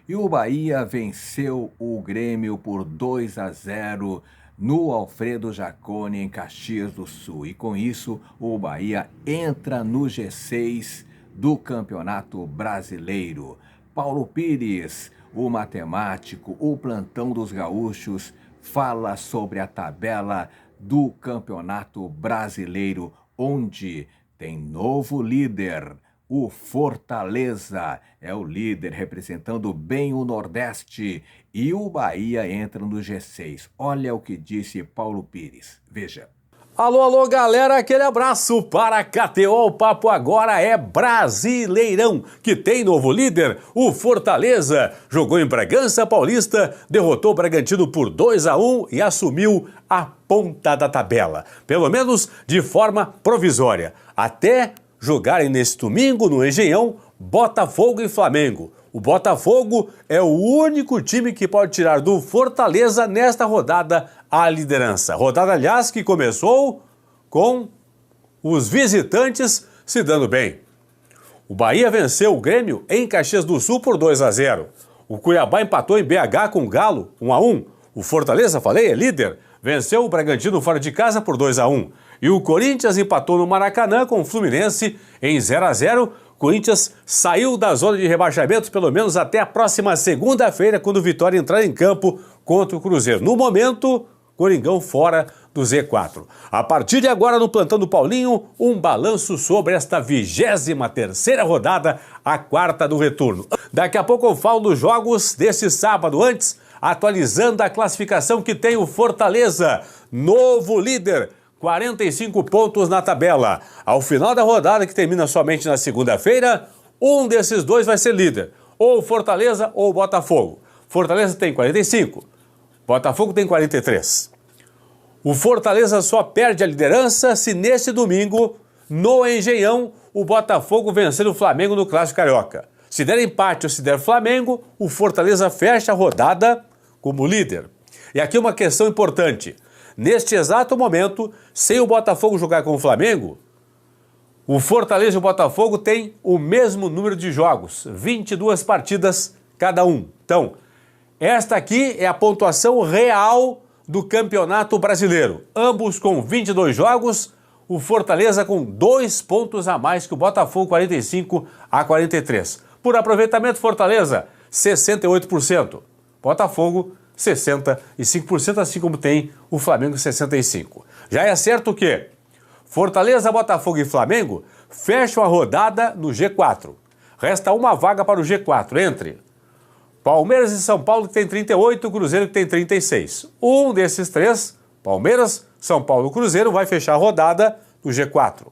E o Bahia venceu o Grêmio por 2-0 no Alfredo Jaconi, em Caxias do Sul. E com isso, o Bahia entra no G6 do Campeonato Brasileiro. Paulo Pires, o matemático, o plantão dos gaúchos, fala sobre a tabela do Campeonato Brasileiro, onde tem novo líder. O Fortaleza é o líder, representando bem o Nordeste, e o Bahia entra no G6. Olha o que disse Paulo Pires. Veja. Alô, alô, galera, aquele abraço para a KTO. O papo agora é Brasileirão, que tem novo líder. O Fortaleza jogou em Bragança Paulista, derrotou o Bragantino por 2-1 e assumiu a ponta da tabela, pelo menos de forma provisória, até jogarem nesse domingo no Engenhão Botafogo e Flamengo. O Botafogo é o único time que pode tirar do Fortaleza nesta rodada a liderança. Rodada, aliás, que começou com os visitantes se dando bem. O Bahia venceu o Grêmio em Caxias do Sul por 2-0. O Cuiabá empatou em BH com o Galo, 1-1. O Fortaleza, falei, é líder, venceu o Bragantino fora de casa por 2-1. E o Corinthians empatou no Maracanã com o Fluminense em 0-0. Corinthians saiu da zona de rebaixamento pelo menos até a próxima segunda-feira, quando o Vitória entrar em campo contra o Cruzeiro. No momento, Coringão fora do Z4. A partir de agora, no Plantão do Paulinho, um balanço sobre esta 23ª rodada, a quarta do retorno. Daqui a pouco eu falo dos jogos desse sábado. Antes, atualizando a classificação que tem o Fortaleza, novo líder, 45 pontos na tabela. Ao final da rodada, que termina somente na segunda-feira, um desses dois vai ser líder, ou Fortaleza ou Botafogo. Fortaleza tem 45, Botafogo tem 43. O Fortaleza só perde a liderança se nesse domingo, no Engenhão, o Botafogo vencer o Flamengo no Clássico Carioca. Se der empate ou se der Flamengo, o Fortaleza fecha a rodada como líder. E aqui uma questão importante. Neste exato momento, sem o Botafogo jogar com o Flamengo, o Fortaleza e o Botafogo têm o mesmo número de jogos, 22 partidas cada um. Então, esta aqui é a pontuação real do Campeonato Brasileiro. Ambos com 22 jogos, o Fortaleza com 2 pontos a mais que o Botafogo, 45-43. Por aproveitamento, Fortaleza, 68%. Botafogo, 65%, assim como tem o Flamengo, 65%. Já é certo que Fortaleza, Botafogo e Flamengo fecham a rodada no G4. Resta uma vaga para o G4 entre Palmeiras e São Paulo, que tem 38, Cruzeiro, que tem 36. Um desses três, Palmeiras, São Paulo e Cruzeiro, vai fechar a rodada no G4.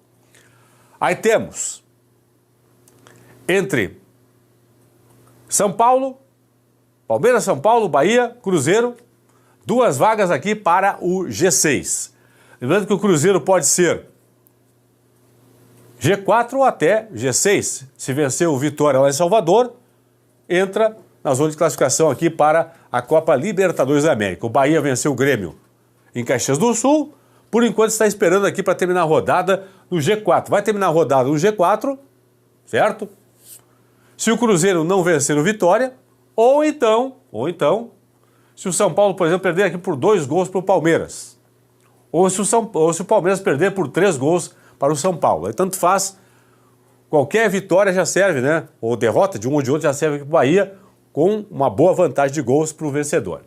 Aí temos entre São Paulo, Palmeiras, São Paulo, Bahia, Cruzeiro, 2 vagas aqui para o G6. Lembrando que o Cruzeiro pode ser G4 ou até G6. Se vencer o Vitória lá em Salvador, entra na zona de classificação aqui para a Copa Libertadores da América. O Bahia venceu o Grêmio em Caxias do Sul, por enquanto está esperando aqui para terminar a rodada no G4. Vai terminar a rodada no G4, certo? Se o Cruzeiro não vencer o Vitória, ou então, se o São Paulo, por exemplo, perder aqui por 2 gols para o Palmeiras. Ou se o Palmeiras perder por 3 gols para o São Paulo. Aí tanto faz, qualquer vitória já serve, né? Ou derrota de um ou de outro já serve aqui para o Bahia, com uma boa vantagem de gols para o vencedor.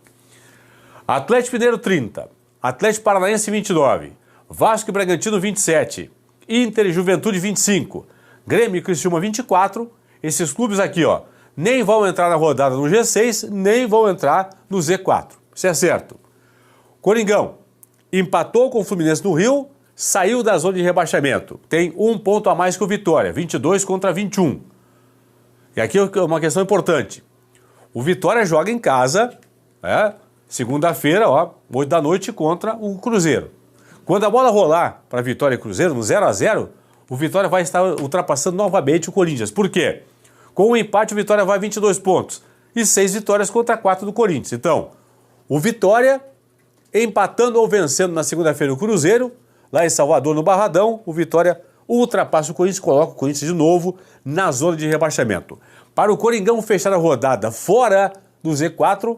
Atlético Mineiro 30, Atlético Paranaense 29, Vasco e Bragantino 27, Inter e Juventude 25, Grêmio e Criciúma 24, esses clubes aqui, ó, nem vão entrar na rodada no G6, nem vão entrar no Z4. Isso é certo. Coringão empatou com o Fluminense no Rio, saiu da zona de rebaixamento. Tem 1 ponto a mais que o Vitória, 22 contra 21. E aqui é uma questão importante. O Vitória joga em casa, segunda-feira, 8 da noite, contra o Cruzeiro. Quando a bola rolar para Vitória e Cruzeiro, no 0-0, o Vitória vai estar ultrapassando novamente o Corinthians. Por quê? Com o empate, o Vitória vai 22 pontos. E 6 vitórias contra 4 do Corinthians. Então, o Vitória, empatando ou vencendo na segunda-feira o Cruzeiro, lá em Salvador, no Barradão, o Vitória ultrapassa o Corinthians, coloca o Corinthians de novo na zona de rebaixamento. Para o Coringão fechar a rodada fora do Z4, a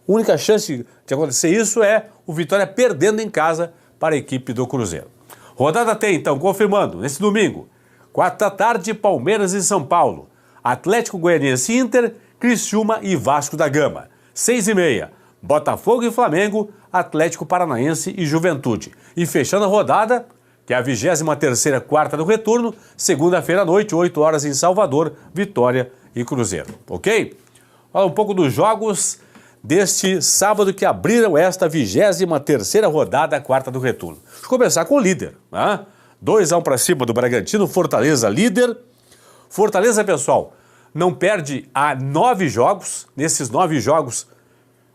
única chance de acontecer isso é o Vitória perdendo em casa para a equipe do Cruzeiro. Rodada tem, então, confirmando, nesse domingo, 4 da tarde, Palmeiras e São Paulo, Atlético Goianiense e Inter, Criciúma e Vasco da Gama. 6h30, Botafogo e Flamengo, Atlético Paranaense e Juventude. E fechando a rodada, que é a 23ª quarta do retorno, segunda-feira à noite, 8 horas em Salvador, Vitória e Cruzeiro. Ok? Fala um pouco dos jogos deste sábado que abriram esta 23ª rodada, quarta do retorno. Deixa eu começar com o líder, né? 2-1 para cima do Bragantino, Fortaleza líder. Fortaleza, pessoal, não perde há 9 jogos. Nesses 9 jogos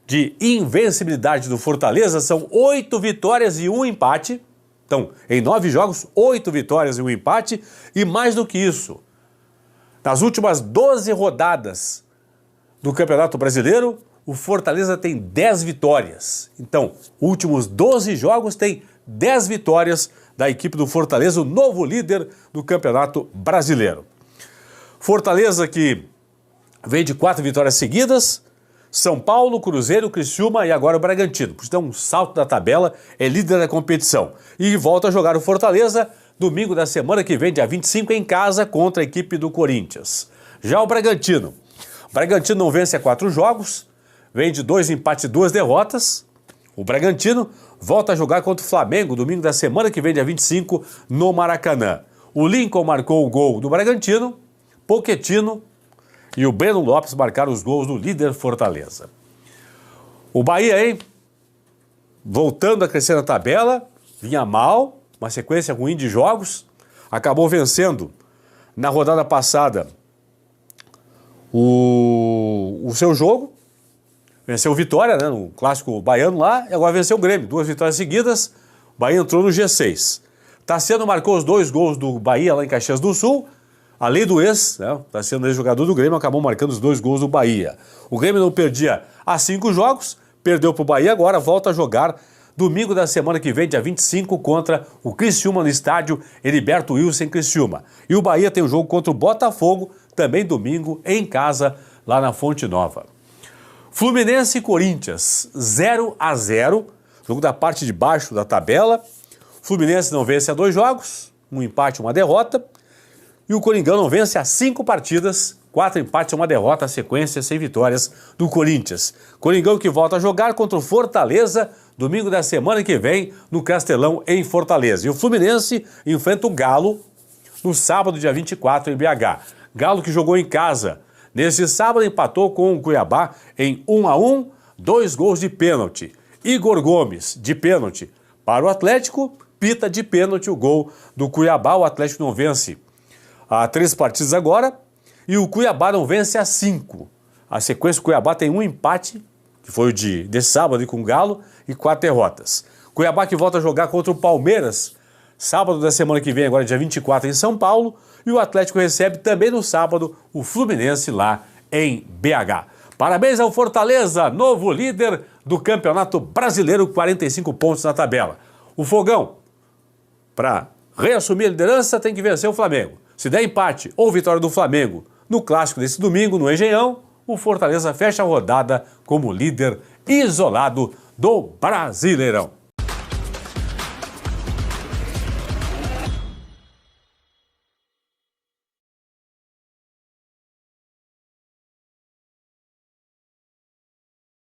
de invencibilidade do Fortaleza, são 8 vitórias e 1 empate. Então, em 9 jogos, 8 vitórias e 1 empate. E mais do que isso, nas últimas 12 rodadas do Campeonato Brasileiro, o Fortaleza tem 10 vitórias. Então, últimos 12 jogos tem 10 vitórias da equipe do Fortaleza, o novo líder do Campeonato Brasileiro. Fortaleza que vem de 4 vitórias seguidas, São Paulo, Cruzeiro, Criciúma e agora o Bragantino. Por isso dá um salto da tabela, é líder da competição. E volta a jogar o Fortaleza domingo da semana que vem, dia 25, em casa contra a equipe do Corinthians. Já o Bragantino não vence há 4 jogos, vem de 2 empates e 2 derrotas. O Bragantino volta a jogar contra o Flamengo domingo da semana que vem, dia 25, no Maracanã. O Lincoln marcou o gol do Bragantino, Pochettino e o Breno Lopes marcaram os gols do líder Fortaleza. O Bahia, hein? Voltando a crescer na tabela, vinha mal, uma sequência ruim de jogos, acabou vencendo na rodada passada o seu jogo, venceu o Vitória, né, no clássico baiano lá, e agora venceu o Grêmio, 2 vitórias seguidas, o Bahia entrou no G6. Tassiano marcou os 2 gols do Bahia lá em Caxias do Sul, além do ex, né, Tassiano, ex-jogador do Grêmio, acabou marcando os 2 gols do Bahia. O Grêmio não perdia há 5 jogos, perdeu para o Bahia, agora volta a jogar domingo da semana que vem, dia 25, contra o Criciúma no estádio Heriberto Wilson em Criciúma. E o Bahia tem um jogo contra o Botafogo, também domingo, em casa, lá na Fonte Nova. Fluminense e Corinthians, 0-0, jogo da parte de baixo da tabela. Fluminense não vence há 2 jogos, 1 empate e 1 derrota. E o Coringão não vence há 5 partidas, 4 empates e 1 derrota, a sequência sem vitórias do Corinthians. Coringão que volta a jogar contra o Fortaleza, domingo da semana que vem, no Castelão, em Fortaleza. E o Fluminense enfrenta o Galo no sábado, dia 24, em BH. Galo que jogou em casa. Nesse sábado empatou com o Cuiabá em 1-1, 2 gols de pênalti. Igor Gomes, de pênalti para o Atlético, pita de pênalti o gol do Cuiabá. O Atlético não vence há 3 partidas agora e o Cuiabá não vence há 5. A sequência, o Cuiabá tem 1 empate, que foi o desse sábado com o Galo, e 4 derrotas. Cuiabá que volta a jogar contra o Palmeiras, sábado da semana que vem, agora dia 24, em São Paulo, e o Atlético recebe também no sábado o Fluminense lá em BH. Parabéns ao Fortaleza, novo líder do Campeonato Brasileiro, 45 pontos na tabela. O Fogão, para reassumir a liderança, tem que vencer o Flamengo. Se der empate ou vitória do Flamengo no clássico desse domingo, no Engenhão, o Fortaleza fecha a rodada como líder isolado do Brasileirão.